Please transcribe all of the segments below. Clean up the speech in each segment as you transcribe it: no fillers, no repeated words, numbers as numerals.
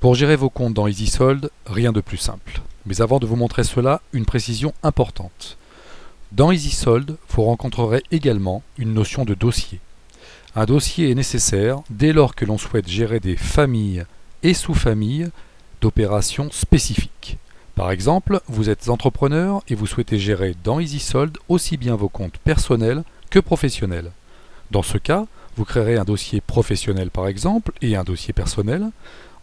Pour gérer vos comptes dans EasySold, rien de plus simple. Mais avant de vous montrer cela, une précision importante. Dans EasySold, vous rencontrerez également une notion de dossier. Un dossier est nécessaire dès lors que l'on souhaite gérer des familles et sous-familles d'opérations spécifiques. Par exemple, vous êtes entrepreneur et vous souhaitez gérer dans EasySold aussi bien vos comptes personnels que professionnels. Dans ce cas, vous créerez un dossier professionnel par exemple et un dossier personnel.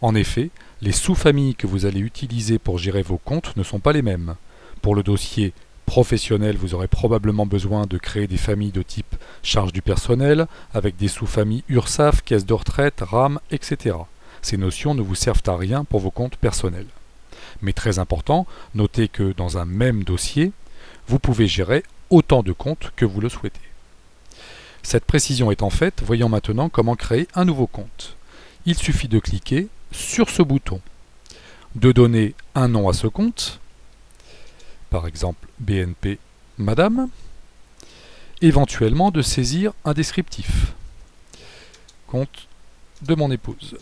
En effet, les sous-familles que vous allez utiliser pour gérer vos comptes ne sont pas les mêmes. Pour le dossier professionnel, vous aurez probablement besoin de créer des familles de type charge du personnel, avec des sous-familles URSSAF, caisse de retraite, RAM, etc. Ces notions ne vous servent à rien pour vos comptes personnels. Mais très important, notez que dans un même dossier, vous pouvez gérer autant de comptes que vous le souhaitez. Cette précision étant faite, voyons maintenant comment créer un nouveau compte. Il suffit de cliquer sur ce bouton, de donner un nom à ce compte, par exemple BNP Madame, éventuellement de saisir un descriptif, compte de mon épouse.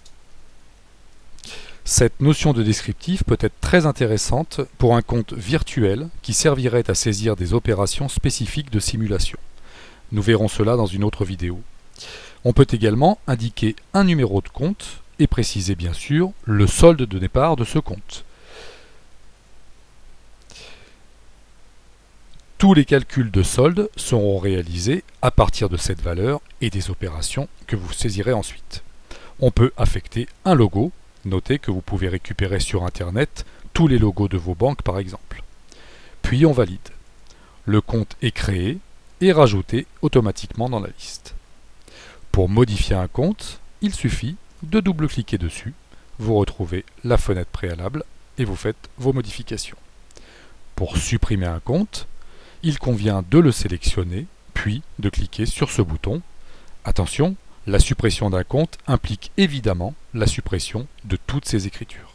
Cette notion de descriptif peut être très intéressante pour un compte virtuel qui servirait à saisir des opérations spécifiques de simulation. Nous verrons cela dans une autre vidéo. On peut également indiquer un numéro de compte et préciser bien sûr le solde de départ de ce compte. Tous les calculs de solde seront réalisés à partir de cette valeur et des opérations que vous saisirez ensuite. On peut affecter un logo. Notez que vous pouvez récupérer sur Internet tous les logos de vos banques par exemple. Puis on valide. Le compte est créé et rajouté automatiquement dans la liste. Pour modifier un compte, il suffit de double-cliquer dessus, vous retrouvez la fenêtre préalable et vous faites vos modifications. Pour supprimer un compte, il convient de le sélectionner, puis de cliquer sur ce bouton. Attention, la suppression d'un compte implique évidemment la suppression de toutes ces écritures.